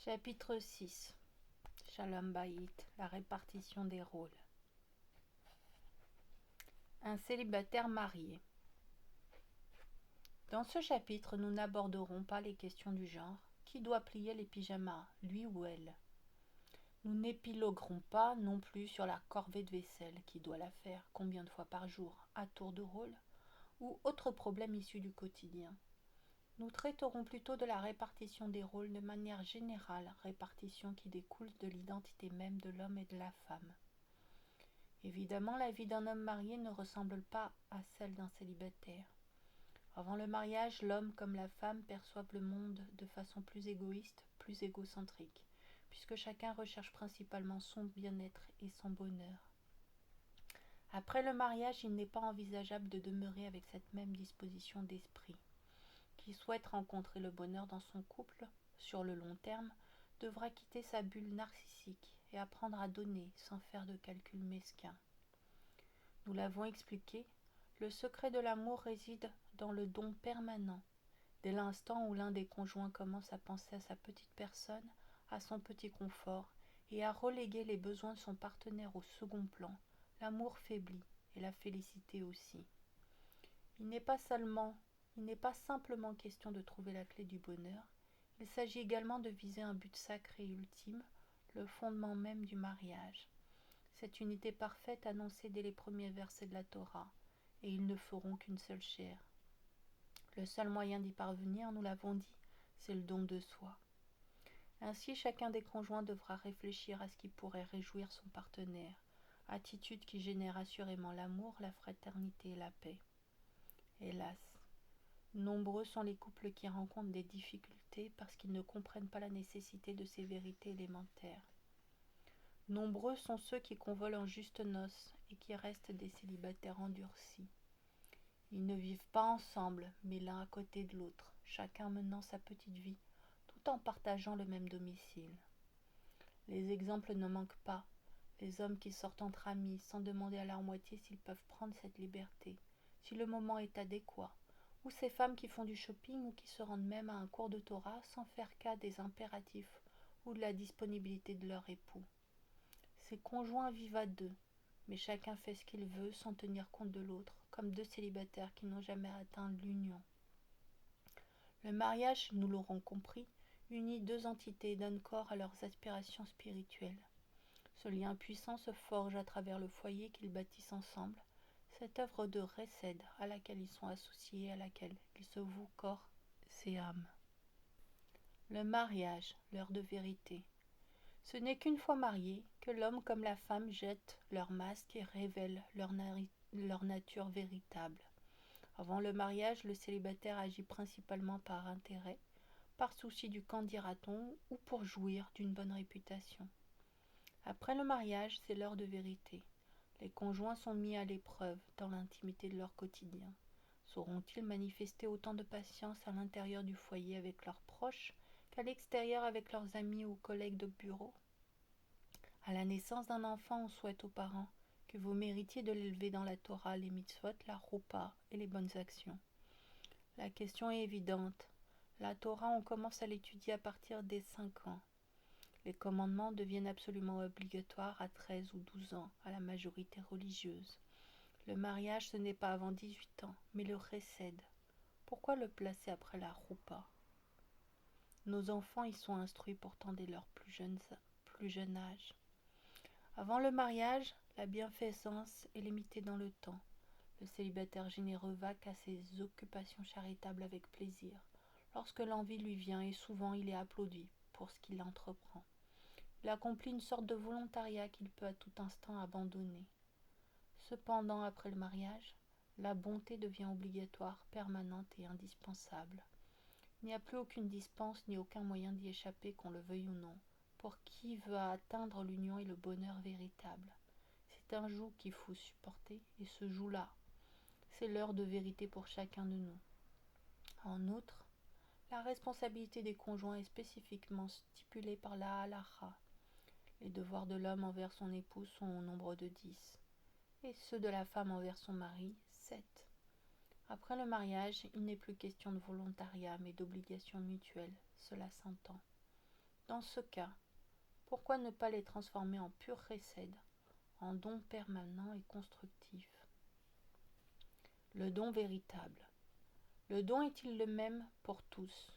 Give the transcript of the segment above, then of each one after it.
Chapitre 6. Shalom Bayit, la répartition des rôles. Un célibataire marié. Dans ce chapitre, nous n'aborderons pas les questions du genre qui doit plier les pyjamas, lui ou elle. Nous n'épiloguerons pas non plus sur la corvée de vaisselle qui doit la faire, combien de fois par jour, à tour de rôle, ou autres problèmes issus du quotidien. Nous traiterons plutôt de la répartition des rôles de manière générale, répartition qui découle de l'identité même de l'homme et de la femme. Évidemment, la vie d'un homme marié ne ressemble pas à celle d'un célibataire. Avant le mariage, l'homme comme la femme perçoivent le monde de façon plus égoïste, plus égocentrique, puisque chacun recherche principalement son bien-être et son bonheur. Après le mariage, il n'est pas envisageable de demeurer avec cette même disposition d'esprit. Qui souhaite rencontrer le bonheur dans son couple sur le long terme devra quitter sa bulle narcissique et apprendre à donner sans faire de calculs mesquins. Nous l'avons expliqué, le secret de l'amour réside dans le don permanent. Dès l'instant où l'un des conjoints commence à penser à sa petite personne, à son petit confort et à reléguer les besoins de son partenaire au second plan, l'amour faiblit et la félicité aussi. Il n'est pas simplement question de trouver la clé du bonheur, il s'agit également de viser un but sacré et ultime, le fondement même du mariage. Cette unité parfaite annoncée dès les premiers versets de la Torah, et ils ne feront qu'une seule chair. Le seul moyen d'y parvenir, nous l'avons dit, c'est le don de soi. Ainsi, chacun des conjoints devra réfléchir à ce qui pourrait réjouir son partenaire, attitude qui génère assurément l'amour, la fraternité et la paix. Hélas, nombreux sont les couples qui rencontrent des difficultés parce qu'ils ne comprennent pas la nécessité de ces vérités élémentaires. Nombreux sont ceux qui convolent en justes noces et qui restent des célibataires endurcis. Ils ne vivent pas ensemble, mais l'un à côté de l'autre, chacun menant sa petite vie, tout en partageant le même domicile. Les exemples ne manquent pas. Les hommes qui sortent entre amis sans demander à leur moitié s'ils peuvent prendre cette liberté, si le moment est adéquat, ou ces femmes qui font du shopping ou qui se rendent même à un cours de Torah sans faire cas des impératifs ou de la disponibilité de leur époux. Ces conjoints vivent à deux, mais chacun fait ce qu'il veut sans tenir compte de l'autre, comme deux célibataires qui n'ont jamais atteint l'union. Le mariage, nous l'aurons compris, unit deux entités et donne corps à leurs aspirations spirituelles. Ce lien puissant se forge à travers le foyer qu'ils bâtissent ensemble, cette œuvre de Hesed à laquelle ils sont associés et à laquelle ils se vouent corps et âme. Le mariage, l'heure de vérité. Ce n'est qu'une fois mariés que l'homme comme la femme jettent leur masque et révèlent leur nature véritable. Avant le mariage, le célibataire agit principalement par intérêt, par souci du qu'en dira-t-on ou pour jouir d'une bonne réputation. Après le mariage, c'est l'heure de vérité. Les conjoints sont mis à l'épreuve dans l'intimité de leur quotidien. Sauront-ils manifester autant de patience à l'intérieur du foyer avec leurs proches qu'à l'extérieur avec leurs amis ou collègues de bureau? À la naissance d'un enfant, on souhaite aux parents que vous méritiez de l'élever dans la Torah, les mitzvot, la roupa et les bonnes actions. La question est évidente. La Torah, on commence à l'étudier à partir des 5 ans. Les commandements deviennent absolument obligatoires à 13 ou 12 ans, à la majorité religieuse. Le mariage, ce n'est pas avant 18 ans, mais le Hesed. Pourquoi le placer après la roupa? Nos enfants y sont instruits pourtant dès leur plus jeune âge. Avant le mariage, la bienfaisance est limitée dans le temps. Le célibataire généreux vaque à ses occupations charitables avec plaisir, lorsque l'envie lui vient, et souvent il est applaudi pour ce qu'il entreprend. Il accomplit une sorte de volontariat qu'il peut à tout instant abandonner. Cependant, après le mariage, la bonté devient obligatoire, permanente et indispensable. Il n'y a plus aucune dispense ni aucun moyen d'y échapper, qu'on le veuille ou non, pour qui veut atteindre l'union et le bonheur véritable. C'est un joug qu'il faut supporter, et ce joug-là, c'est l'heure de vérité pour chacun de nous. En outre, la responsabilité des conjoints est spécifiquement stipulée par la halacha. Les devoirs de l'homme envers son épouse sont au nombre de 10, et ceux de la femme envers son mari, 7. Après le mariage, il n'est plus question de volontariat, mais d'obligation mutuelle, cela s'entend. Dans ce cas, pourquoi ne pas les transformer en pur récède, en don permanent et constructif? Le don véritable. Le don est-il le même pour tous?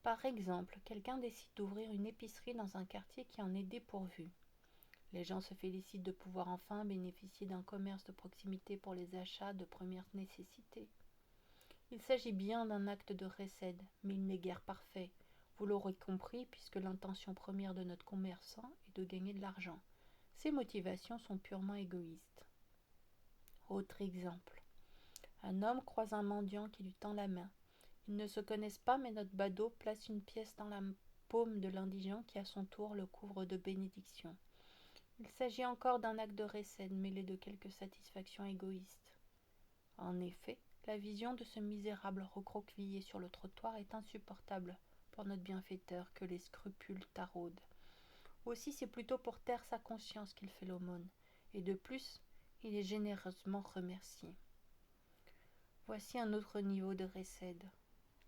Par exemple, quelqu'un décide d'ouvrir une épicerie dans un quartier qui en est dépourvu. Les gens se félicitent de pouvoir enfin bénéficier d'un commerce de proximité pour les achats de première nécessité. Il s'agit bien d'un acte de récède, mais il n'est guère parfait. Vous l'aurez compris, puisque l'intention première de notre commerçant est de gagner de l'argent. Ses motivations sont purement égoïstes. Autre exemple. Un homme croise un mendiant qui lui tend la main. Ils ne se connaissent pas, mais notre badaud place une pièce dans la paume de l'indigent qui à son tour le couvre de bénédictions. Il s'agit encore d'un acte de récède mêlé de quelques satisfactions égoïstes. En effet, la vision de ce misérable recroquevillé sur le trottoir est insupportable pour notre bienfaiteur que les scrupules taraudent. Aussi c'est plutôt pour taire sa conscience qu'il fait l'aumône, et de plus, il est généreusement remercié. Voici un autre niveau de récède.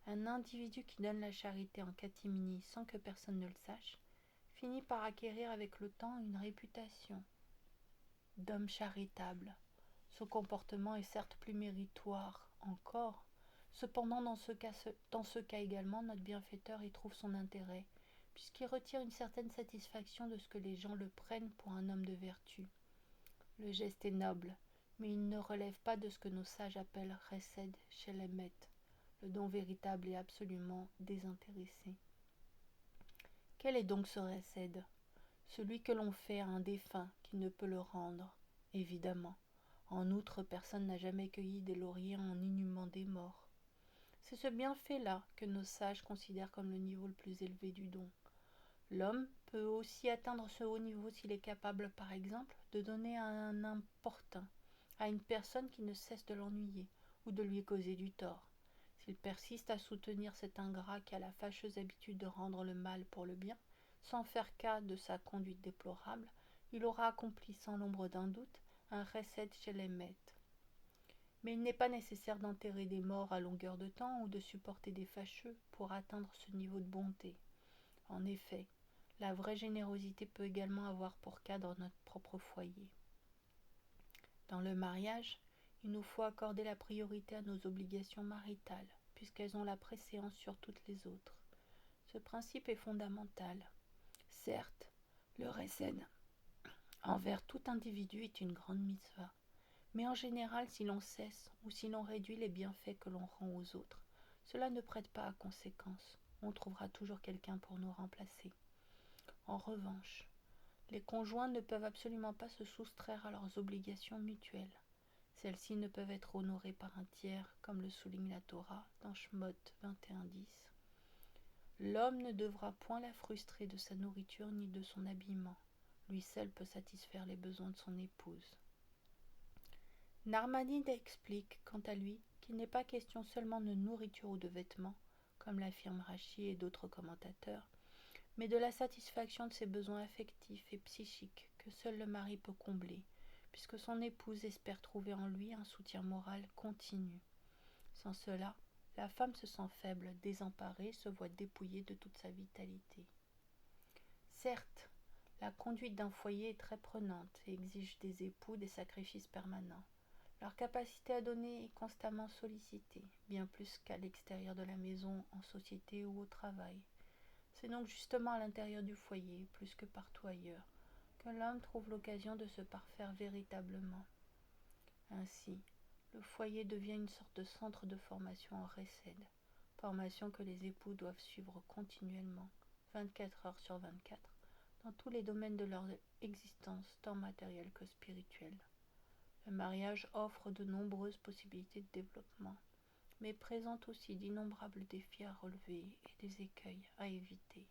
Un individu qui donne la charité en catimini sans que personne ne le sache, finit par acquérir avec le temps une réputation d'homme charitable. Son comportement est certes plus méritoire encore, cependant dans ce cas également, notre bienfaiteur y trouve son intérêt, puisqu'il retire une certaine satisfaction de ce que les gens le prennent pour un homme de vertu. Le geste est noble, mais il ne relève pas de ce que nos sages appellent Resed Shelemet, le don véritable et absolument désintéressé. Quel est donc ce Resed? Celui que l'on fait à un défunt qui ne peut le rendre, évidemment. En outre, personne n'a jamais cueilli des lauriers en inhumant des morts. C'est ce bienfait-là que nos sages considèrent comme le niveau le plus élevé du don. L'homme peut aussi atteindre ce haut niveau s'il est capable, par exemple, de donner à un importun, à une personne qui ne cesse de l'ennuyer ou de lui causer du tort. S'il persiste à soutenir cet ingrat qui a la fâcheuse habitude de rendre le mal pour le bien, sans faire cas de sa conduite déplorable, il aura accompli sans l'ombre d'un doute un recette chez les maîtres. Mais il n'est pas nécessaire d'enterrer des morts à longueur de temps ou de supporter des fâcheux pour atteindre ce niveau de bonté. En effet, la vraie générosité peut également avoir pour cadre notre propre foyer. Dans le mariage, il nous faut accorder la priorité à nos obligations maritales, puisqu'elles ont la préséance sur toutes les autres. Ce principe est fondamental. Certes, le recède envers tout individu est une grande mitzvah, mais en général, si l'on cesse ou si l'on réduit les bienfaits que l'on rend aux autres, cela ne prête pas à conséquence. On trouvera toujours quelqu'un pour nous remplacer. En revanche, les conjoints ne peuvent absolument pas se soustraire à leurs obligations mutuelles. Celles-ci ne peuvent être honorées par un tiers, comme le souligne la Torah dans Shemot 21:10. L'homme ne devra point la frustrer de sa nourriture ni de son habillement. Lui seul peut satisfaire les besoins de son épouse. Narmanide explique, quant à lui, qu'il n'est pas question seulement de nourriture ou de vêtements, comme l'affirment Rashi et d'autres commentateurs, mais de la satisfaction de ses besoins affectifs et psychiques que seul le mari peut combler, puisque son épouse espère trouver en lui un soutien moral continu. Sans cela, la femme se sent faible, désemparée, se voit dépouillée de toute sa vitalité. Certes, la conduite d'un foyer est très prenante et exige des époux des sacrifices permanents. Leur capacité à donner est constamment sollicitée, bien plus qu'à l'extérieur de la maison, en société ou au travail. C'est donc justement à l'intérieur du foyer, plus que partout ailleurs, que l'homme trouve l'occasion de se parfaire véritablement. Ainsi, le foyer devient une sorte de centre de formation en recède, formation que les époux doivent suivre continuellement, 24 heures sur 24, dans tous les domaines de leur existence, tant matérielle que spirituelle. Le mariage offre de nombreuses possibilités de développement, mais présente aussi d'innombrables défis à relever et des écueils à éviter.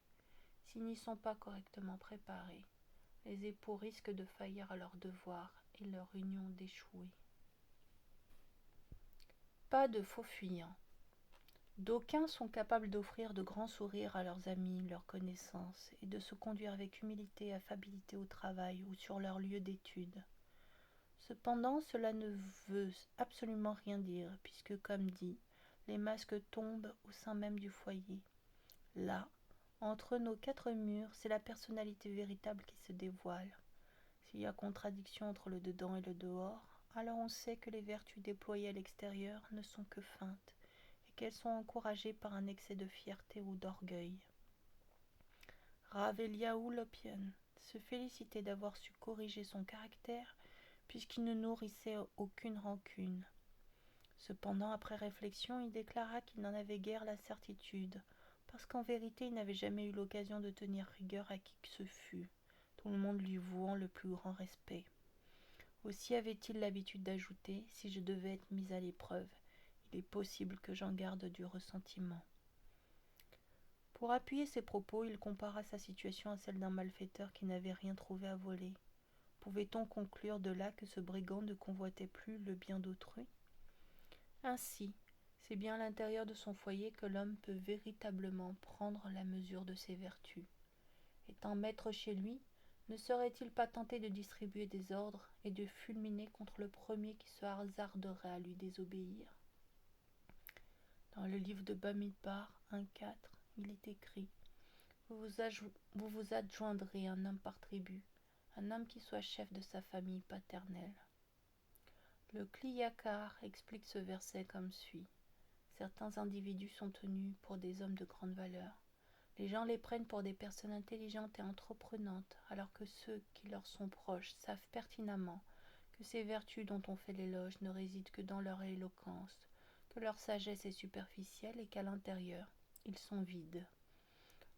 S'ils n'y sont pas correctement préparés, les époux risquent de faillir à leurs devoirs et leur union d'échouer. Pas de faux fuyants. D'aucuns sont capables d'offrir de grands sourires à leurs amis, leurs connaissances, et de se conduire avec humilité et affabilité au travail ou sur leur lieu d'étude. Cependant, cela ne veut absolument rien dire, puisque, comme dit, les masques tombent au sein même du foyer. Là, Entre nos quatre murs, c'est la personnalité véritable qui se dévoile. S'il y a contradiction entre le dedans et le dehors, alors on sait que les vertus déployées à l'extérieur ne sont que feintes, et qu'elles sont encouragées par un excès de fierté ou d'orgueil. Rav Eliaou Lopian se félicitait d'avoir su corriger son caractère, puisqu'il ne nourrissait aucune rancune. Cependant, après réflexion, il déclara qu'il n'en avait guère la certitude, parce qu'en vérité il n'avait jamais eu l'occasion de tenir rigueur à qui que ce fût, tout le monde lui vouant le plus grand respect. Aussi avait-il l'habitude d'ajouter, si je devais être mis à l'épreuve, il est possible que j'en garde du ressentiment. Pour appuyer ses propos, il compara sa situation à celle d'un malfaiteur qui n'avait rien trouvé à voler. Pouvait-on conclure de là que ce brigand ne convoitait plus le bien d'autrui ? Ainsi, c'est bien à l'intérieur de son foyer que l'homme peut véritablement prendre la mesure de ses vertus. Étant maître chez lui, ne serait-il pas tenté de distribuer des ordres et de fulminer contre le premier qui se hasarderait à lui désobéir ? Dans le livre de Bamidbar 1.4, il est écrit « Vous vous adjoindrez un homme par tribu, un homme qui soit chef de sa famille paternelle. » Le Kliyakar explique ce verset comme suit. Certains individus sont tenus pour des hommes de grande valeur. Les gens les prennent pour des personnes intelligentes et entreprenantes, alors que ceux qui leur sont proches savent pertinemment que ces vertus dont on fait l'éloge ne résident que dans leur éloquence, que leur sagesse est superficielle et qu'à l'intérieur, ils sont vides.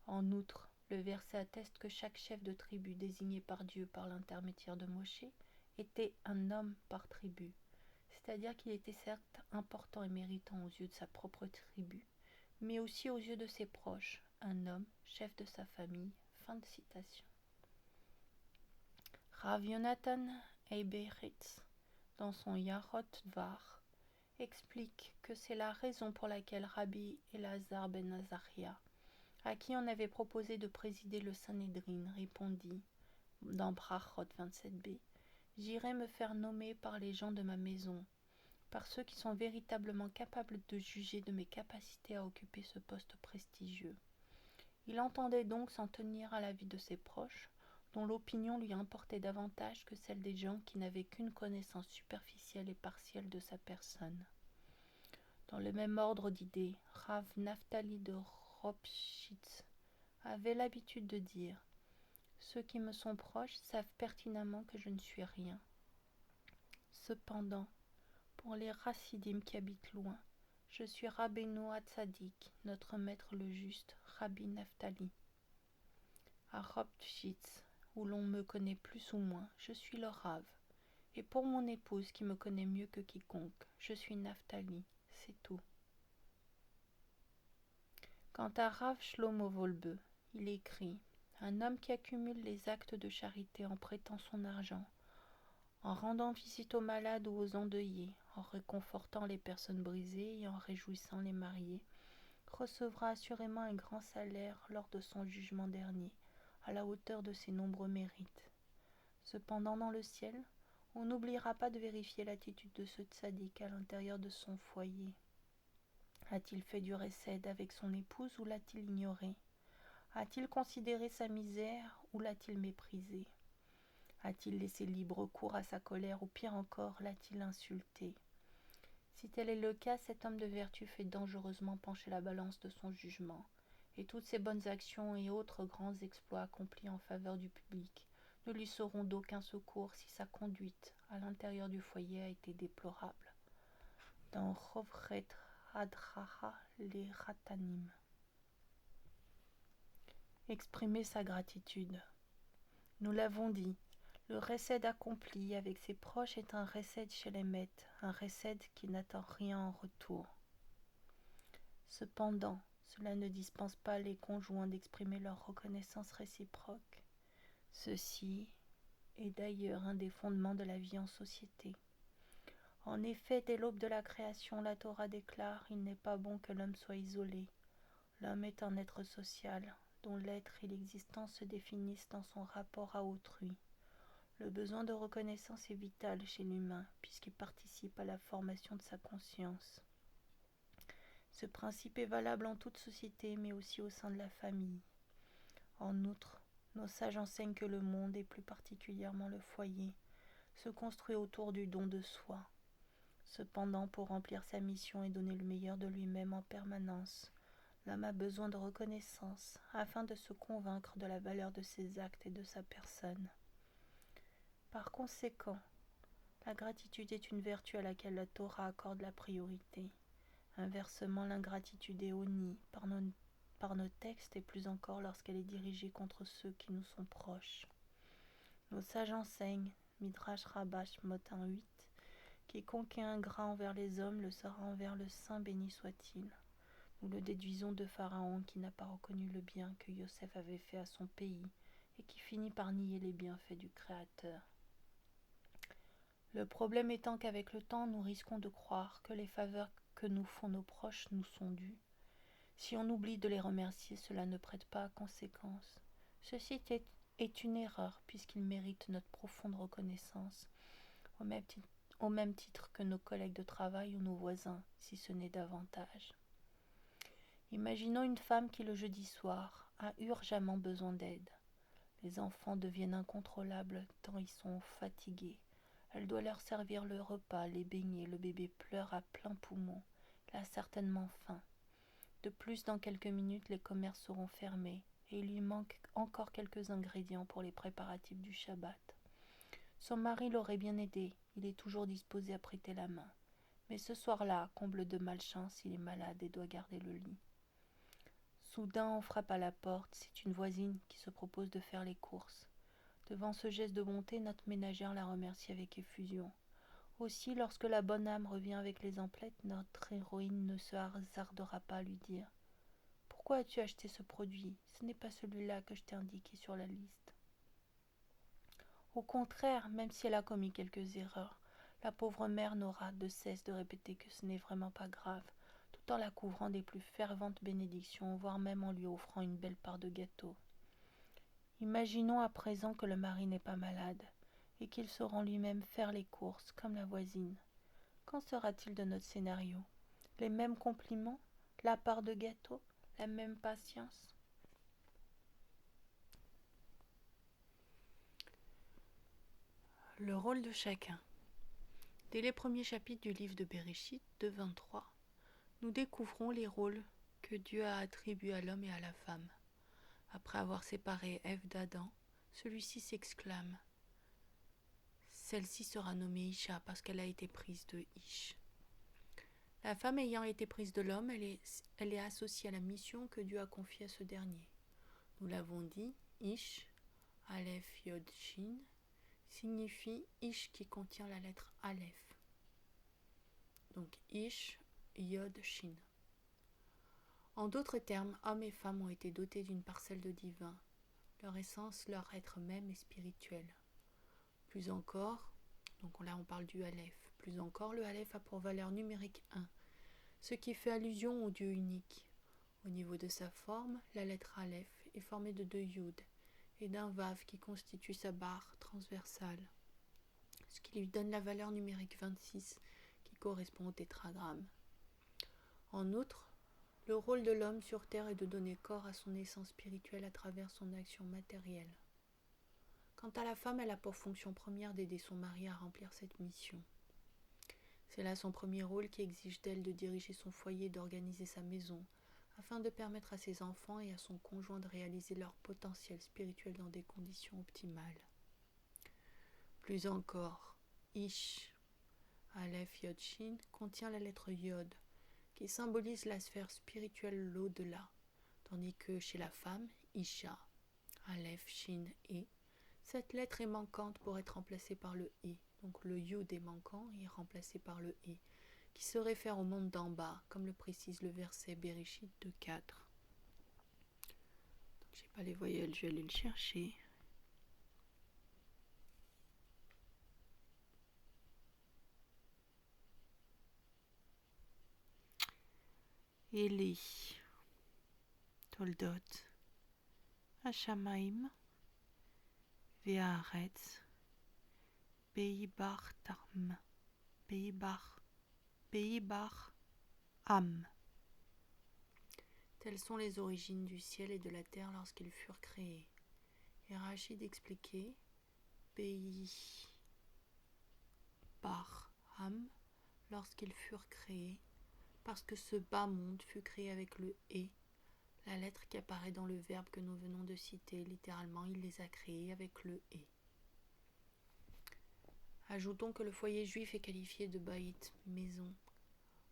En outre, le verset atteste que chaque chef de tribu désigné par Dieu par l'intermédiaire de Moshe était un homme par tribu, c'est-à-dire qu'il était certes important et méritant aux yeux de sa propre tribu, mais aussi aux yeux de ses proches, un homme, chef de sa famille. Fin de citation. Rav Yonatan Eiberitz, dans son Yarot Dvar, explique que c'est la raison pour laquelle Rabbi Elazar ben Azaria, à qui on avait proposé de présider le Sanhédrin, répondit, dans Brachot 27b, « J'irai me faire nommer par les gens de ma maison, par ceux qui sont véritablement capables de juger de mes capacités à occuper ce poste prestigieux. » Il entendait donc s'en tenir à l'avis de ses proches, dont l'opinion lui importait davantage que celle des gens qui n'avaient qu'une connaissance superficielle et partielle de sa personne. Dans le même ordre d'idées, Rav Naftali de Ropshitz avait l'habitude de dire « Ceux qui me sont proches savent pertinemment que je ne suis rien. » Cependant, pour les Rassidim qui habitent loin, je suis Rabbeinu Hatzadik, notre maître le juste, Rabbi Naftali. À Ropshitz, où l'on me connaît plus ou moins, je suis le Rav. Et pour mon épouse qui me connaît mieux que quiconque, je suis Naftali, c'est tout. Quant à Rav Shlomo Wolbe, il écrit « Un homme qui accumule les actes de charité en prêtant son argent, en rendant visite aux malades ou aux endeuillés, en réconfortant les personnes brisées et en réjouissant les mariés, recevra assurément un grand salaire lors de son jugement dernier, à la hauteur de ses nombreux mérites. Cependant, dans le ciel, on n'oubliera pas de vérifier l'attitude de ce tzaddik à l'intérieur de son foyer. A-t-il fait du récède avec son épouse ou l'a-t-il ignoré? A-t-il considéré sa misère ou l'a-t-il méprisée? A-t-il laissé libre cours à sa colère ou pire encore, l'a-t-il insulté? Si tel est le cas, cet homme de vertu fait dangereusement pencher la balance de son jugement, et toutes ses bonnes actions et autres grands exploits accomplis en faveur du public ne lui seront d'aucun secours si sa conduite à l'intérieur du foyer a été déplorable. Dans Rovret Hadracha les Ratanim. Exprimer sa gratitude. Nous l'avons dit, le récède accompli avec ses proches est un récède chez les maîtres, un récède qui n'attend rien en retour. Cependant, cela ne dispense pas les conjoints d'exprimer leur reconnaissance réciproque. Ceci est d'ailleurs un des fondements de la vie en société. En effet, dès l'aube de la création, la Torah déclare « Il n'est pas bon que l'homme soit isolé. L'homme est un être social, dont l'être et l'existence se définissent dans son rapport à autrui. Le besoin de reconnaissance est vital chez l'humain, puisqu'il participe à la formation de sa conscience. Ce principe est valable en toute société, mais aussi au sein de la famille. En outre, nos sages enseignent que le monde, et plus particulièrement le foyer, se construit autour du don de soi. Cependant, pour remplir sa mission et donner le meilleur de lui-même en permanence, l'homme a besoin de reconnaissance afin de se convaincre de la valeur de ses actes et de sa personne. Par conséquent, la gratitude est une vertu à laquelle la Torah accorde la priorité. Inversement, l'ingratitude est honnie par nos textes et plus encore lorsqu'elle est dirigée contre ceux qui nous sont proches. Nos sages enseignent, Midrash Rabbah Shmot 1:8, quiconque est ingrat envers les hommes le sera envers le Saint, béni soit-il. Nous le déduisons de Pharaon qui n'a pas reconnu le bien que Yosef avait fait à son pays et qui finit par nier les bienfaits du Créateur. Le problème étant qu'avec le temps, nous risquons de croire que les faveurs que nous font nos proches nous sont dues. Si on oublie de les remercier, cela ne prête pas à conséquence. Ceci est une erreur puisqu'ils méritent notre profonde reconnaissance, au même titre que nos collègues de travail ou nos voisins, si ce n'est davantage. Imaginons une femme qui, le jeudi soir, a urgemment besoin d'aide. Les enfants deviennent incontrôlables tant ils sont fatigués. Elle doit leur servir le repas, les baigner, le bébé pleure à plein poumon. Il a certainement faim. De plus, dans quelques minutes, les commerces seront fermés et il lui manque encore quelques ingrédients pour les préparatifs du Shabbat. Son mari l'aurait bien aidé, il est toujours disposé à prêter la main. Mais ce soir-là, comble de malchance, il est malade et doit garder le lit. Soudain, on frappe à la porte, c'est une voisine qui se propose de faire les courses. Devant ce geste de bonté, notre ménagère la remercie avec effusion. Aussi, lorsque la bonne âme revient avec les emplettes, notre héroïne ne se hasardera pas à lui dire « Pourquoi as-tu acheté ce produit? Ce n'est pas celui-là que je t'ai indiqué sur la liste. » Au contraire, même si elle a commis quelques erreurs, la pauvre mère n'aura de cesse de répéter que ce n'est vraiment pas grave, tout en la couvrant des plus ferventes bénédictions, voire même en lui offrant une belle part de gâteau. Imaginons à présent que le mari n'est pas malade et qu'il se rend lui-même faire les courses comme la voisine. Qu'en sera-t-il de notre scénario? Les mêmes compliments? La part de gâteau? La même patience? Le rôle de chacun. Dès les premiers chapitres du livre de Bereshit 2:23, nous découvrons les rôles que Dieu a attribués à l'homme et à la femme. Après avoir séparé Ève d'Adam, celui-ci s'exclame « Celle-ci sera nommée Isha parce qu'elle a été prise de Ish ». La femme ayant été prise de l'homme, elle est associée à la mission que Dieu a confiée à ce dernier. Nous l'avons dit, Ish, Aleph Yod Shin, signifie Ish qui contient la lettre Aleph. Donc Ish, Yod, Shin. En d'autres termes, hommes et femmes ont été dotés d'une parcelle de divin. Leur essence, leur être même est spirituel. Plus encore, donc là on parle du Aleph, plus encore le Aleph a pour valeur numérique 1, ce qui fait allusion au Dieu unique. Au niveau de sa forme, la lettre Aleph est formée de 2 Yud et d'un Vav qui constitue sa barre transversale, ce qui lui donne la valeur numérique 26 qui correspond au tétragramme. En outre, le rôle de l'homme sur Terre est de donner corps à son essence spirituelle à travers son action matérielle. Quant à la femme, elle a pour fonction première d'aider son mari à remplir cette mission. C'est là son premier rôle qui exige d'elle de diriger son foyer et d'organiser sa maison, afin de permettre à ses enfants et à son conjoint de réaliser leur potentiel spirituel dans des conditions optimales. Plus encore, Ish, Aleph Yod Shin, contient la lettre Yod, qui symbolise la sphère spirituelle l'au-delà, tandis que chez la femme, Isha, Aleph Shin et, cette lettre est manquante pour être remplacée par le E, donc le Yud est manquant et est remplacé par le E, qui se réfère au monde d'en bas, comme le précise le verset Bereshit 2:4. Donc j'ai pas les voyelles, je vais aller le chercher. Eli, Toldot, Hashamaim, Ve'aretz, Beibar Tarm, Beibar Am. Telles sont les origines du ciel et de la terre lorsqu'ils furent créés. Et Rachid expliquait Pays par Ham lorsqu'ils furent créés, parce que ce bas monde fut créé avec le et, la lettre qui apparaît dans le verbe que nous venons de citer. Littéralement, il les a créés avec le et. Ajoutons que le foyer juif est qualifié de baït, maison.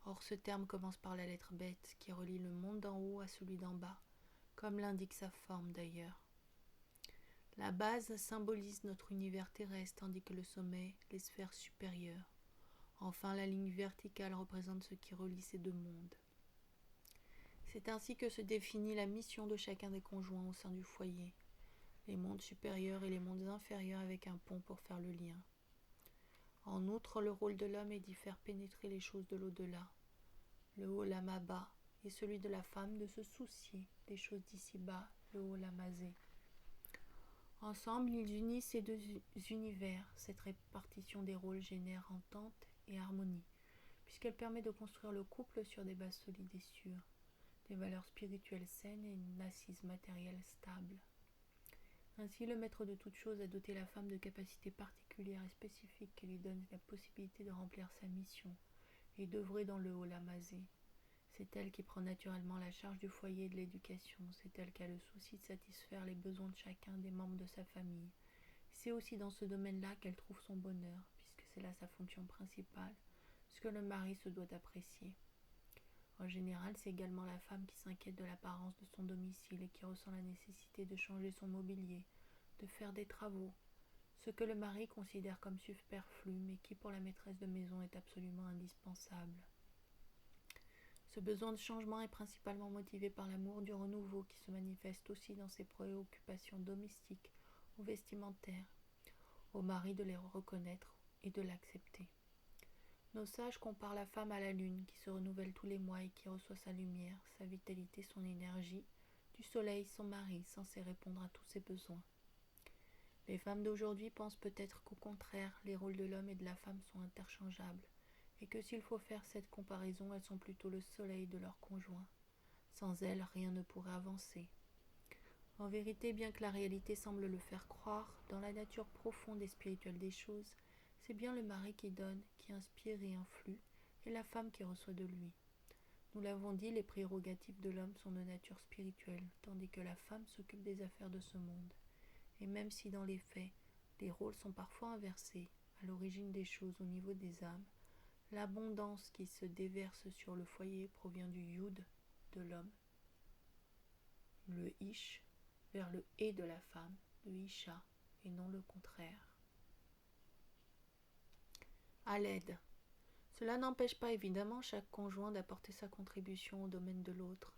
Or, ce terme commence par la lettre bet, qui relie le monde d'en haut à celui d'en bas, comme l'indique sa forme d'ailleurs. La base symbolise notre univers terrestre, tandis que le sommet, les sphères supérieures. Enfin, la ligne verticale représente ce qui relie ces deux mondes. C'est ainsi que se définit la mission de chacun des conjoints au sein du foyer, les mondes supérieurs et les mondes inférieurs avec un pont pour faire le lien. En outre, le rôle de l'homme est d'y faire pénétrer les choses de l'au-delà, le olam haba, et celui de la femme de se soucier des choses d'ici-bas, le olam hazé. Ensemble, ils unissent ces deux univers. Cette répartition des rôles génère entente et harmonie, puisqu'elle permet de construire le couple sur des bases solides et sûres, des valeurs spirituelles saines et une assise matérielle stable. Ainsi, le maître de toute chose a doté la femme de capacités particulières et spécifiques qui lui donnent la possibilité de remplir sa mission et d'œuvrer dans le olam hazé. C'est elle qui prend naturellement la charge du foyer et de l'éducation. C'est elle qui a le souci de satisfaire les besoins de chacun des membres de sa famille. C'est aussi dans ce domaine-là qu'elle trouve son bonheur, puisque c'est là sa fonction principale, ce que le mari se doit d'apprécier. En général, c'est également la femme qui s'inquiète de l'apparence de son domicile et qui ressent la nécessité de changer son mobilier, de faire des travaux, ce que le mari considère comme superflu, mais qui pour la maîtresse de maison est absolument indispensable. Ce besoin de changement est principalement motivé par l'amour du renouveau qui se manifeste aussi dans ses préoccupations domestiques ou vestimentaires, au mari de les reconnaître et de l'accepter. Nos sages comparent la femme à la lune qui se renouvelle tous les mois et qui reçoit sa lumière, sa vitalité, son énergie, du soleil, son mari, censé répondre à tous ses besoins. Les femmes d'aujourd'hui pensent peut-être qu'au contraire, les rôles de l'homme et de la femme sont interchangeables, et que s'il faut faire cette comparaison, elles sont plutôt le soleil de leur conjoint. Sans elles, rien ne pourrait avancer. En vérité, bien que la réalité semble le faire croire, dans la nature profonde et spirituelle des choses, c'est bien le mari qui donne, qui inspire et influe, et la femme qui reçoit de lui. Nous l'avons dit, les prérogatives de l'homme sont de nature spirituelle, tandis que la femme s'occupe des affaires de ce monde. Et même si dans les faits, les rôles sont parfois inversés, à l'origine des choses au niveau des âmes, l'abondance qui se déverse sur le foyer provient du yud de l'homme, le ish, vers le et de la femme, le isha, et non le contraire. À l'aide. Cela n'empêche pas évidemment chaque conjoint d'apporter sa contribution au domaine de l'autre.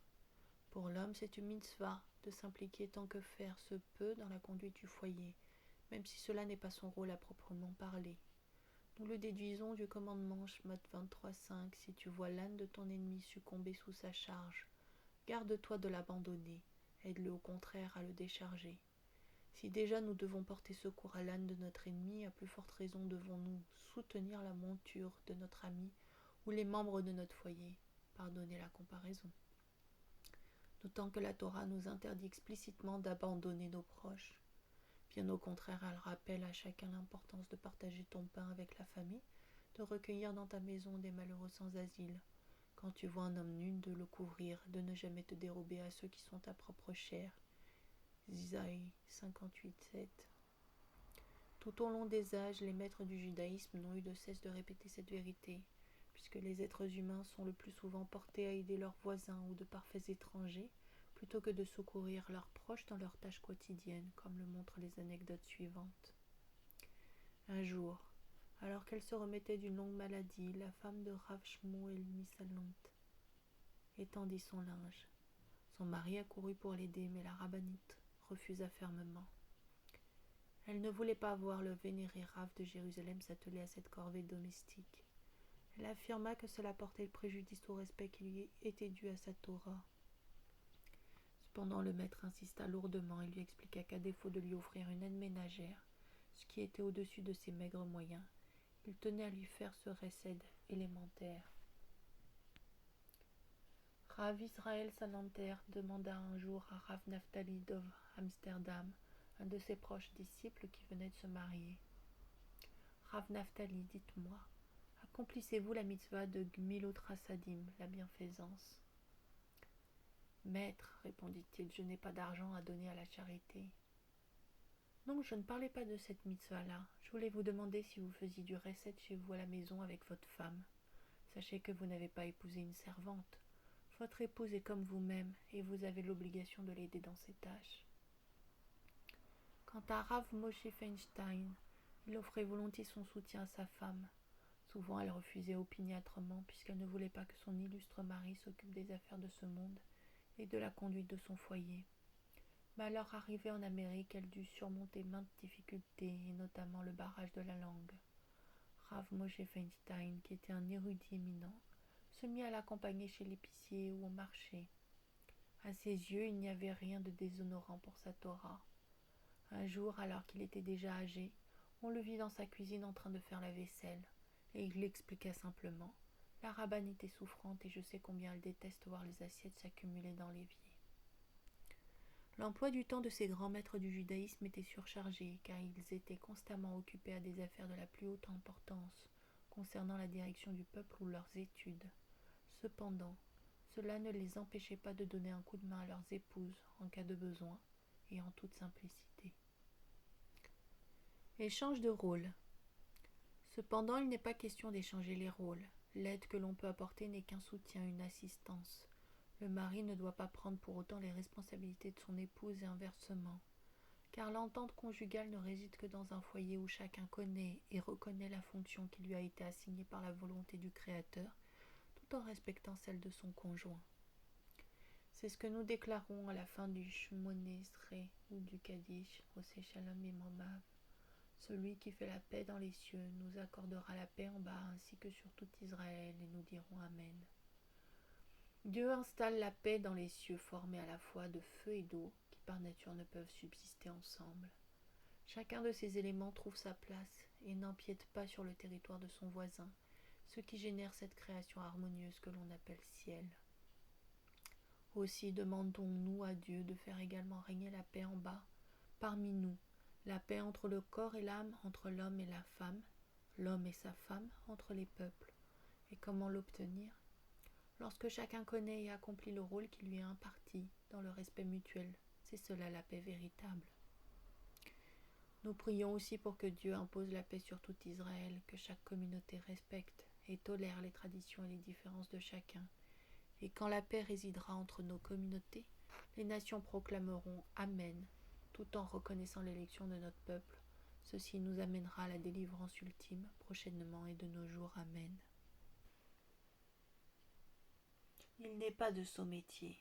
Pour l'homme, c'est une mitzvah de s'impliquer tant que faire se peut dans la conduite du foyer, même si cela n'est pas son rôle à proprement parler. Nous le déduisons du commandement Shemot 23.5 : si tu vois l'âne de ton ennemi succomber sous sa charge, garde-toi de l'abandonner, aide-le au contraire à le décharger. Si déjà nous devons porter secours à l'âne de notre ennemi, à plus forte raison devons-nous soutenir la monture de notre ami ou les membres de notre foyer. Pardonnez la comparaison. D'autant que la Torah nous interdit explicitement d'abandonner nos proches. Bien au contraire, elle rappelle à chacun l'importance de partager ton pain avec la famille, de recueillir dans ta maison des malheureux sans asile. Quand tu vois un homme nu, de le couvrir, de ne jamais te dérober à ceux qui sont ta propre chair. Isaïe 58.7. Tout au long des âges, les maîtres du judaïsme n'ont eu de cesse de répéter cette vérité, puisque les êtres humains sont le plus souvent portés à aider leurs voisins ou de parfaits étrangers, plutôt que de secourir leurs proches dans leurs tâches quotidiennes, comme le montrent les anecdotes suivantes. Un jour, alors qu'elle se remettait d'une longue maladie, la femme de Rav Shmuel Misalant étendit son linge. Son mari accourut pour l'aider, mais la rabbinite refusa fermement. Elle ne voulait pas voir le vénéré Rav de Jérusalem s'atteler à cette corvée domestique. Elle affirma que cela portait le préjudice au respect qui lui était dû à sa Torah. Cependant, le maître insista lourdement et lui expliqua qu'à défaut de lui offrir une aide ménagère, ce qui était au-dessus de ses maigres moyens, il tenait à lui faire ce recède élémentaire. Rav Israël Salanter demanda un jour à Rav Naftali de Amsterdam, un de ses proches disciples qui venait de se marier. Rav Naftali, dites-moi, accomplissez-vous la mitzvah de Gmilut Rasadim, la bienfaisance? Maître, répondit-il, je n'ai pas d'argent à donner à la charité. Non, je ne parlais pas de cette mitzvah-là. Je voulais vous demander si vous faisiez du recette chez vous à la maison avec votre femme. Sachez que vous n'avez pas épousé une servante. Votre épouse est comme vous-même et vous avez l'obligation de l'aider dans ses tâches. Quant à Rav Moshe Feinstein, il offrait volontiers son soutien à sa femme. Souvent elle refusait opiniâtrement puisqu'elle ne voulait pas que son illustre mari s'occupe des affaires de ce monde et de la conduite de son foyer. Mais à leur arrivée en Amérique, elle dut surmonter maintes difficultés, et notamment le barrage de la langue. Rav Moshe Feinstein, qui était un érudit éminent, se mit à l'accompagner chez l'épicier ou au marché. À ses yeux, il n'y avait rien de déshonorant pour sa Torah. Un jour, alors qu'il était déjà âgé, on le vit dans sa cuisine en train de faire la vaisselle, et il l'expliqua simplement. La rabbine était souffrante et je sais combien elle déteste voir les assiettes s'accumuler dans l'évier. L'emploi du temps de ces grands maîtres du judaïsme était surchargé, car ils étaient constamment occupés à des affaires de la plus haute importance, concernant la direction du peuple ou leurs études. Cependant, cela ne les empêchait pas de donner un coup de main à leurs épouses en cas de besoin, et en toute simplicité. Échange de rôles. Cependant, il n'est pas question d'échanger les rôles. L'aide que l'on peut apporter n'est qu'un soutien, une assistance. Le mari ne doit pas prendre pour autant les responsabilités de son épouse et inversement. Car l'entente conjugale ne réside que dans un foyer où chacun connaît et reconnaît la fonction qui lui a été assignée par la volonté du Créateur, tout en respectant celle de son conjoint. C'est ce que nous déclarons à la fin du Shmoné Esrei ou du Kaddish, Oseh Shalom Imamav. Celui qui fait la paix dans les cieux nous accordera la paix en bas ainsi que sur tout Israël, et nous dirons Amen. Dieu installe la paix dans les cieux formés à la fois de feu et d'eau qui par nature ne peuvent subsister ensemble. Chacun de ces éléments trouve sa place et n'empiète pas sur le territoire de son voisin, ce qui génère cette création harmonieuse que l'on appelle ciel. Aussi demandons-nous à Dieu de faire également régner la paix en bas, parmi nous, la paix entre le corps et l'âme, entre l'homme et la femme, l'homme et sa femme, entre les peuples. Et comment l'obtenir? Lorsque chacun connaît et accomplit le rôle qui lui est imparti, dans le respect mutuel, c'est cela la paix véritable. Nous prions aussi pour que Dieu impose la paix sur tout Israël, que chaque communauté respecte et tolère les traditions et les différences de chacun. Et quand la paix résidera entre nos communautés, les nations proclameront Amen, tout en reconnaissant l'élection de notre peuple. Ceci nous amènera à la délivrance ultime, prochainement et de nos jours. Amen. Il n'est pas de sot métier.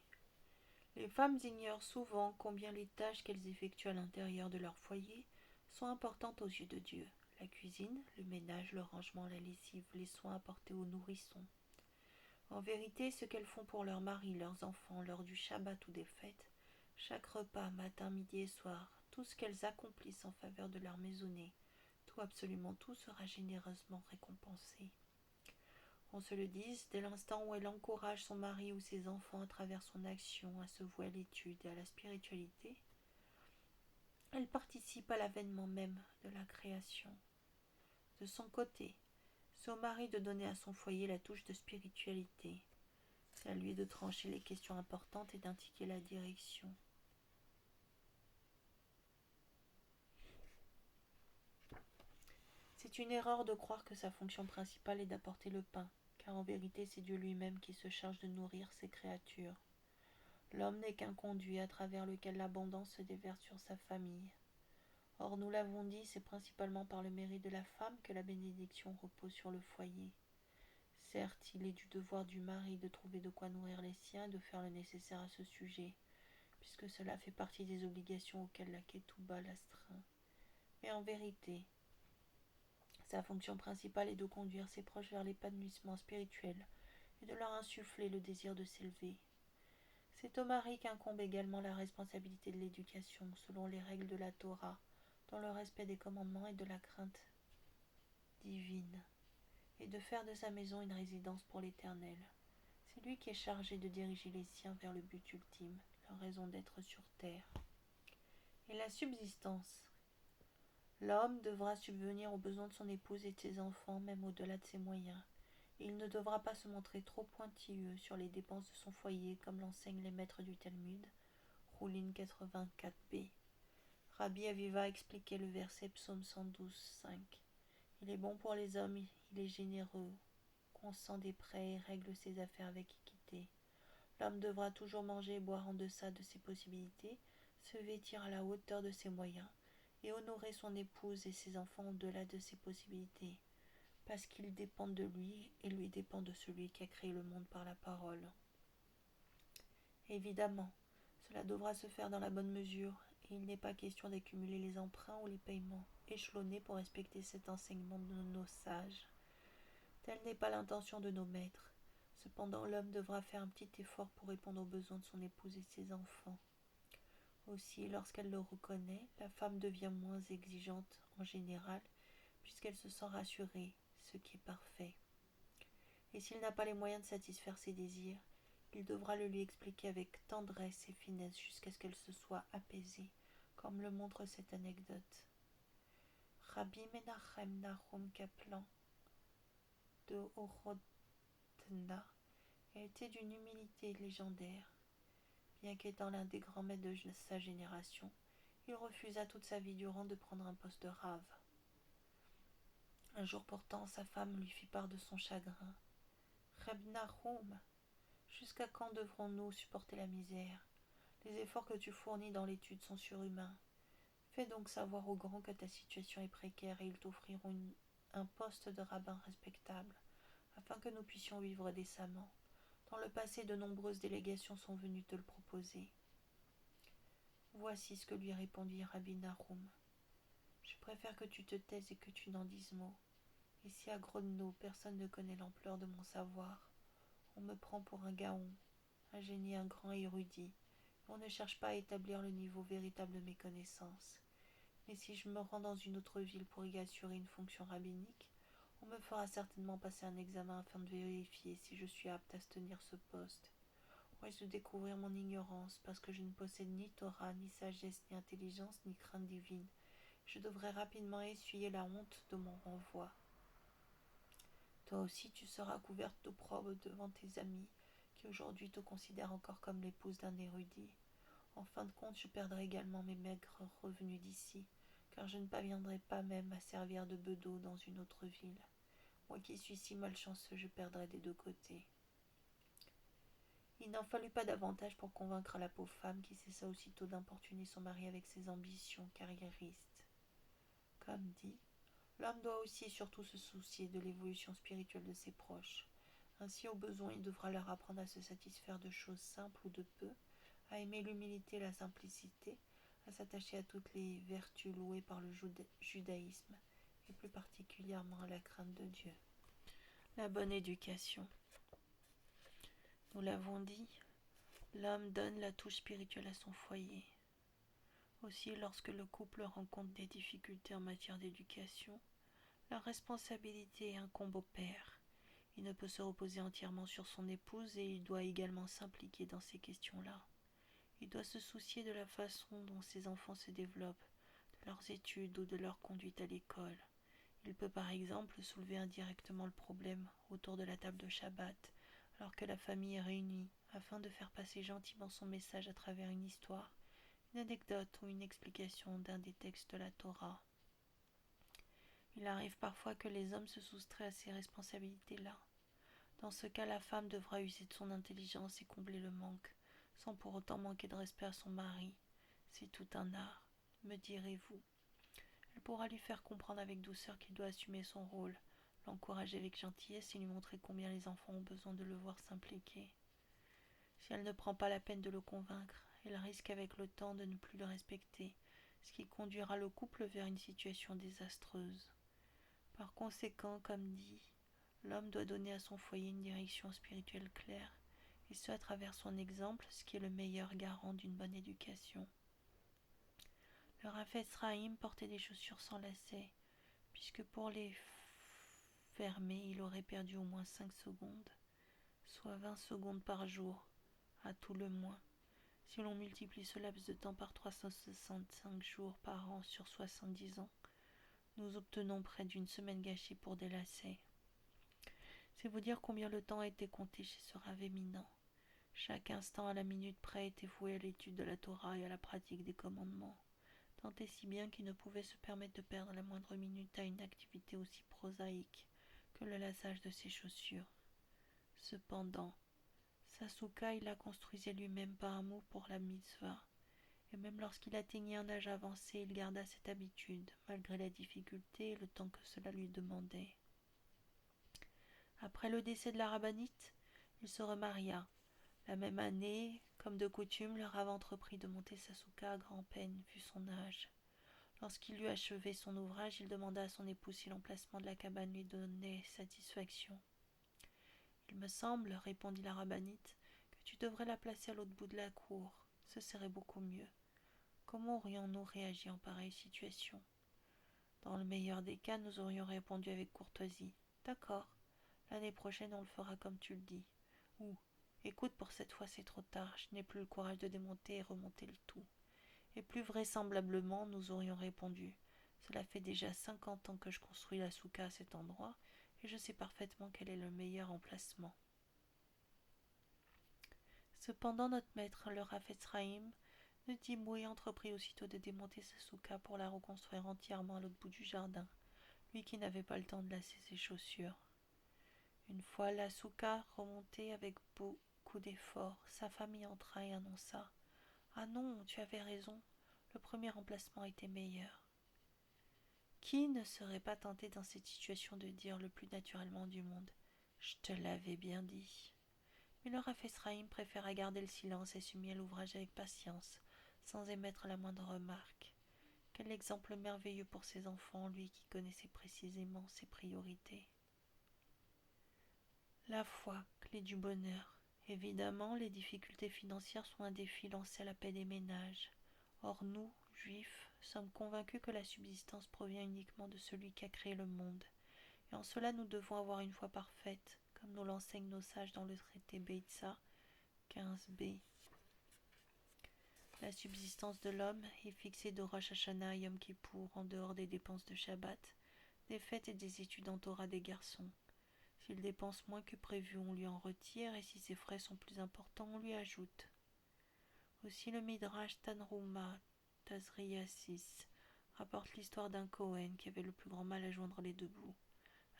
Les femmes ignorent souvent combien les tâches qu'elles effectuent à l'intérieur de leur foyer sont importantes aux yeux de Dieu. La cuisine, le ménage, le rangement, la lessive, les soins apportés aux nourrissons. En vérité, ce qu'elles font pour leurs maris, leurs enfants, lors du Shabbat ou des fêtes, chaque repas, matin, midi et soir, tout ce qu'elles accomplissent en faveur de leur maisonnée, tout, absolument tout sera généreusement récompensé. On se le dise, dès l'instant où elle encourage son mari ou ses enfants à travers son action à se vouer à l'étude et à la spiritualité, elle participe à l'avènement même de la création. De son côté, c'est au mari de donner à son foyer la touche de spiritualité. C'est à lui de trancher les questions importantes et d'indiquer la direction. C'est une erreur de croire que sa fonction principale est d'apporter le pain, car en vérité c'est Dieu lui-même qui se charge de nourrir ses créatures. L'homme n'est qu'un conduit à travers lequel l'abondance se déverse sur sa famille. Or, nous l'avons dit, c'est principalement par le mérite de la femme que la bénédiction repose sur le foyer. Certes, il est du devoir du mari de trouver de quoi nourrir les siens et de faire le nécessaire à ce sujet, puisque cela fait partie des obligations auxquelles la Ketouba l'astreint. Mais en vérité, sa fonction principale est de conduire ses proches vers l'épanouissement spirituel et de leur insuffler le désir de s'élever. C'est au mari qu'incombe également la responsabilité de l'éducation selon les règles de la Torah, dans le respect des commandements et de la crainte divine, et de faire de sa maison une résidence pour l'Éternel. C'est lui qui est chargé de diriger les siens vers le but ultime, leur raison d'être sur terre. Et la subsistance. L'homme devra subvenir aux besoins de son épouse et de ses enfants, même au-delà de ses moyens. Et il ne devra pas se montrer trop pointilleux sur les dépenses de son foyer, comme l'enseignent les maîtres du Talmud, Roulin 84b. Rabbi Aviva expliquait le verset Psaume 112,5. Il est bon pour les hommes, il est généreux, consent des prêts et règle ses affaires avec équité. L'homme devra toujours manger et boire en deçà de ses possibilités, se vêtir à la hauteur de ses moyens, et honorer son épouse et ses enfants au-delà de ses possibilités, parce qu'ils dépendent de lui et lui dépend de celui qui a créé le monde par la parole. Évidemment, cela devra se faire dans la bonne mesure, et il n'est pas question d'accumuler les emprunts ou les paiements échelonnés pour respecter cet enseignement de nos sages. Telle n'est pas l'intention de nos maîtres. Cependant, l'homme devra faire un petit effort pour répondre aux besoins de son épouse et de ses enfants. Aussi, lorsqu'elle le reconnaît, la femme devient moins exigeante en général, puisqu'elle se sent rassurée, ce qui est parfait. Et s'il n'a pas les moyens de satisfaire ses désirs, il devra le lui expliquer avec tendresse et finesse jusqu'à ce qu'elle se soit apaisée, comme le montre cette anecdote. Rabbi Menachem Nahum Kaplan de Orodna était d'une humilité légendaire. Bien qu'étant l'un des grands maîtres de sa génération, il refusa toute sa vie durant de prendre un poste de rave. Un jour pourtant, sa femme lui fit part de son chagrin. « Reb Nahum, jusqu'à quand devrons-nous supporter la misère? Les efforts que tu fournis dans l'étude sont surhumains. Fais donc savoir aux grands que ta situation est précaire et ils t'offriront un poste de rabbin respectable, afin que nous puissions vivre décemment. Dans le passé, de nombreuses délégations sont venues te le proposer. » Voici ce que lui répondit Rabbi Nahum. « Je préfère que tu te taises et que tu n'en dises mot. Ici à Grodno, personne ne connaît l'ampleur de mon savoir. On me prend pour un gaon, un génie, un grand érudit. On ne cherche pas à établir le niveau véritable de mes connaissances. Mais si je me rends dans une autre ville pour y assurer une fonction rabbinique, on me fera certainement passer un examen afin de vérifier si je suis apte à tenir ce poste. On risque de découvrir mon ignorance parce que je ne possède ni Torah, ni sagesse, ni intelligence, ni crainte divine. Je devrais rapidement essuyer la honte de mon renvoi. Toi aussi tu seras couverte d'opprobre devant tes amis, qui aujourd'hui te considèrent encore comme l'épouse d'un érudit. En fin de compte, je perdrai également mes maigres revenus d'ici, car je ne parviendrai pas même à servir de bedeau dans une autre ville. Moi qui suis si malchanceux, je perdrai des deux côtés. Il n'en fallut pas davantage pour convaincre la pauvre femme qui cessa aussitôt d'importuner son mari avec ses ambitions carriéristes. Comme dit, l'homme doit aussi et surtout se soucier de l'évolution spirituelle de ses proches. Ainsi, au besoin, il devra leur apprendre à se satisfaire de choses simples ou de peu, à aimer l'humilité et la simplicité, à s'attacher à toutes les vertus louées par le judaïsme, et plus particulièrement à la crainte de Dieu. La bonne éducation. Nous l'avons dit, l'homme donne la touche spirituelle à son foyer. Aussi, lorsque le couple rencontre des difficultés en matière d'éducation, la responsabilité incombe au père. Il ne peut se reposer entièrement sur son épouse et il doit également s'impliquer dans ces questions-là. Il doit se soucier de la façon dont ses enfants se développent, de leurs études ou de leur conduite à l'école. Il peut par exemple soulever indirectement le problème autour de la table de Shabbat, alors que la famille est réunie, afin de faire passer gentiment son message à travers une histoire, une anecdote ou une explication d'un des textes de la Torah. Il arrive parfois que les hommes se soustraient à ces responsabilités-là. Dans ce cas, la femme devra user de son intelligence et combler le manque, sans pour autant manquer de respect à son mari. C'est tout un art, me direz-vous. Elle pourra lui faire comprendre avec douceur qu'il doit assumer son rôle, l'encourager avec gentillesse et lui montrer combien les enfants ont besoin de le voir s'impliquer. Si elle ne prend pas la peine de le convaincre, elle risque avec le temps de ne plus le respecter, ce qui conduira le couple vers une situation désastreuse. Par conséquent, comme dit, l'homme doit donner à son foyer une direction spirituelle claire, et ce à travers son exemple, ce qui est le meilleur garant d'une bonne éducation. Le Rav Ephraim portait des chaussures sans lacets, puisque pour les fermer, il aurait perdu au moins 5 secondes. soit 20 secondes par jour, à tout le moins. Si l'on multiplie ce laps de temps par 365 jours par an sur 70 ans, nous obtenons près d'une semaine gâchée pour des lacets. C'est vous dire combien le temps a été compté chez ce rave éminent. Chaque instant à la minute près était voué à l'étude de la Torah et à la pratique des commandements, tant et si bien qu'il ne pouvait se permettre de perdre la moindre minute à une activité aussi prosaïque que le laçage de ses chaussures. Cependant, Sasuka il la construisait lui-même par amour pour la mitzvah, et même lorsqu'il atteignait un âge avancé, il garda cette habitude, malgré la difficulté et le temps que cela lui demandait. Après le décès de la rabbinite, il se remaria. La même année, comme de coutume, le Rav entreprit de monter Sasuka à grand-peine, vu son âge. Lorsqu'il eut achevé son ouvrage, il demanda à son épouse si l'emplacement de la cabane lui donnait satisfaction. « Il me semble, répondit la rabbinite, que tu devrais la placer à l'autre bout de la cour. Ce serait beaucoup mieux. Comment aurions-nous réagi en pareille situation ? Dans le meilleur des cas, nous aurions répondu avec courtoisie. D'accord, l'année prochaine on le fera comme tu le dis. Ou, écoute, pour cette fois c'est trop tard, je n'ai plus le courage de démonter et remonter le tout. Et plus vraisemblablement, nous aurions répondu. Cela fait déjà 50 ans que je construis la souka à cet endroit, et je sais parfaitement quel est le meilleur emplacement. Cependant, notre maître, le Rav Ephraim, de Dimoué entreprit aussitôt de démonter sa souka pour la reconstruire entièrement à l'autre bout du jardin, lui qui n'avait pas le temps de lasser ses chaussures. Une fois la souka remontée avec beaucoup d'efforts, sa femme y entra et annonça « Ah non, tu avais raison, le premier emplacement était meilleur. » Qui ne serait pas tenté dans cette situation de dire le plus naturellement du monde « Je te l'avais bien dit ». Mais le Rav Ephraim préféra garder le silence et se mit à l'ouvrage avec patience, sans émettre la moindre remarque. Quel exemple merveilleux pour ses enfants, lui qui connaissait précisément ses priorités. La foi, clé du bonheur. Évidemment, les difficultés financières sont un défi lancé à la paix des ménages. Or nous, juifs, sommes convaincus que la subsistance provient uniquement de celui qui a créé le monde. Et en cela nous devons avoir une foi parfaite, comme nous l'enseignent nos sages dans le traité Beitza 15b. La subsistance de l'homme est fixée de Rosh Hashanah à Yom Kippour, en dehors des dépenses de Shabbat, des fêtes et des études en Torah des garçons. S'il dépense moins que prévu, on lui en retire, et si ses frais sont plus importants, on lui ajoute. Aussi le Midrash Tanhuma Tazria 6 rapporte l'histoire d'un Cohen qui avait le plus grand mal à joindre les deux bouts.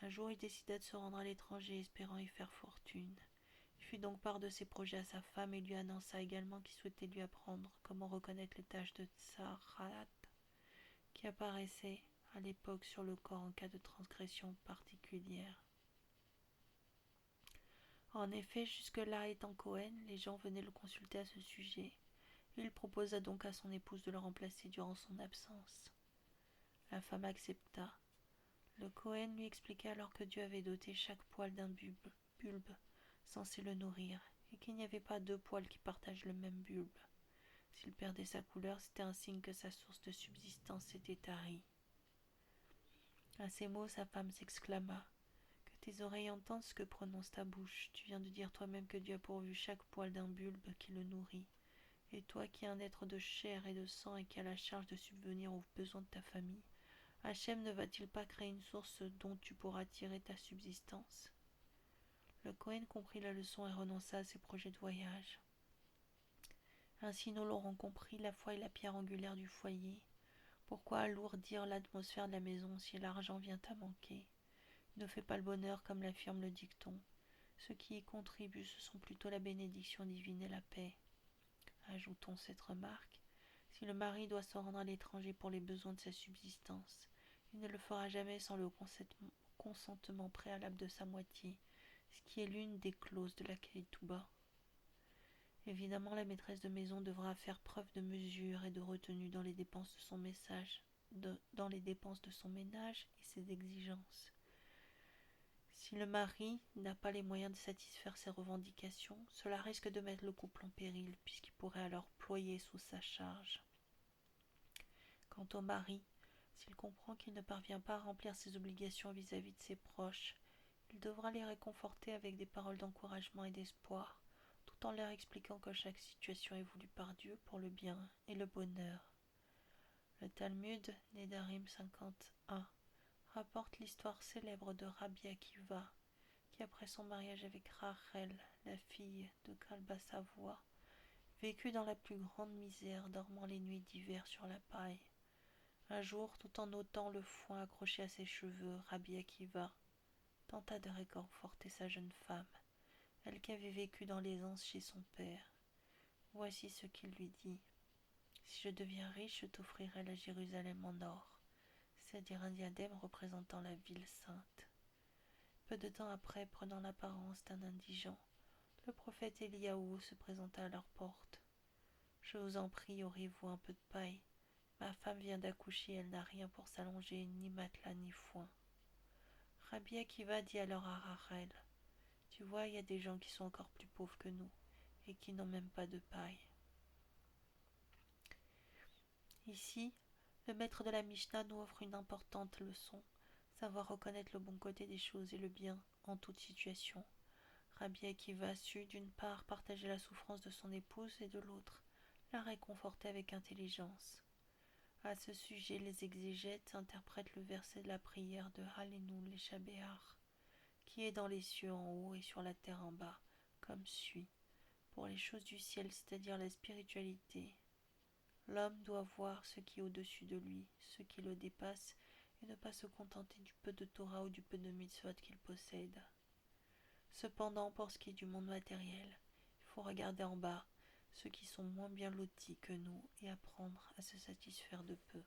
Un jour, il décida de se rendre à l'étranger, espérant y faire fortune. Il fit donc part de ses projets à sa femme et lui annonça également qu'il souhaitait lui apprendre comment reconnaître les taches de tsarat qui apparaissaient à l'époque sur le corps en cas de transgression particulière. En effet, jusque-là étant Cohen, les gens venaient le consulter à ce sujet. Il proposa donc à son épouse de le remplacer durant son absence. La femme accepta. Le Cohen lui expliqua alors que Dieu avait doté chaque poil d'un bulbe censé le nourrir, et qu'il n'y avait pas deux poils qui partagent le même bulbe. S'il perdait sa couleur, c'était un signe que sa source de subsistance s'était tarie. À ces mots, sa femme s'exclama. Que tes oreilles entendent ce que prononce ta bouche. Tu viens de dire toi-même que Dieu a pourvu chaque poil d'un bulbe qui le nourrit. Et toi qui es un être de chair et de sang et qui as la charge de subvenir aux besoins de ta famille, Hachem ne va-t-il pas créer une source dont tu pourras tirer ta subsistance ? Le Cohen comprit la leçon et renonça à ses projets de voyage. Ainsi nous l'aurons compris, la foi est la pierre angulaire du foyer. Pourquoi alourdir l'atmosphère de la maison si l'argent vient à manquer ? Il ne fait pas le bonheur comme l'affirme le dicton. Ce qui y contribue, ce sont plutôt la bénédiction divine et la paix. Ajoutons cette remarque. Si le mari doit se rendre à l'étranger pour les besoins de sa subsistance, il ne le fera jamais sans le consentement préalable de sa moitié, ce qui est l'une des clauses de la Ketouba. Évidemment, la maîtresse de maison devra faire preuve de mesure et de retenue dans les dépenses de son ménage et ses exigences. Si le mari n'a pas les moyens de satisfaire ses revendications, cela risque de mettre le couple en péril, puisqu'il pourrait alors ployer sous sa charge. Quant au mari, s'il comprend qu'il ne parvient pas à remplir ses obligations vis-à-vis de ses proches, Il devra les réconforter avec des paroles d'encouragement et d'espoir, tout en leur expliquant que chaque situation est voulue par Dieu pour le bien et le bonheur. Le Talmud, Nedarim 50a, rapporte l'histoire célèbre de Rabbi Akiva, qui après son mariage avec Rachel, la fille de Kalba Savoie, vécut dans la plus grande misère, dormant les nuits d'hiver sur la paille. Un jour, tout en ôtant le foin accroché à ses cheveux, Rabbi Akiva tenta de réconforter sa jeune femme, elle qui avait vécu dans l'aisance chez son père. Voici ce qu'il lui dit. Si je deviens riche, je t'offrirai la Jérusalem en or, c'est-à-dire un diadème représentant la ville sainte. Peu de temps après, prenant l'apparence d'un indigent, le prophète Éliaou se présenta à leur porte. Je vous en prie, auriez-vous un peu de paille? Ma femme vient d'accoucher, elle n'a rien pour s'allonger, ni matelas, ni foin. Rabbi Akiva dit alors à Rachel, tu vois, il y a des gens qui sont encore plus pauvres que nous, et qui n'ont même pas de paille. Ici, le maître de la Mishnah nous offre une importante leçon, savoir reconnaître le bon côté des choses et le bien en toute situation. Rabbi Akiva sut d'une part partager la souffrance de son épouse et de l'autre la réconforter avec intelligence. À ce sujet, les exégètes interprètent le verset de la prière de Halenu l'Eshabéar, qui est dans les cieux en haut et sur la terre en bas, comme suit. Pour les choses du ciel, c'est-à-dire la spiritualité, l'homme doit voir ce qui est au-dessus de lui, ce qui le dépasse, et ne pas se contenter du peu de Torah ou du peu de mitzvot qu'il possède. Cependant, pour ce qui est du monde matériel, il faut regarder en bas, ceux qui sont moins bien lotis que nous, et apprendre à se satisfaire de peu.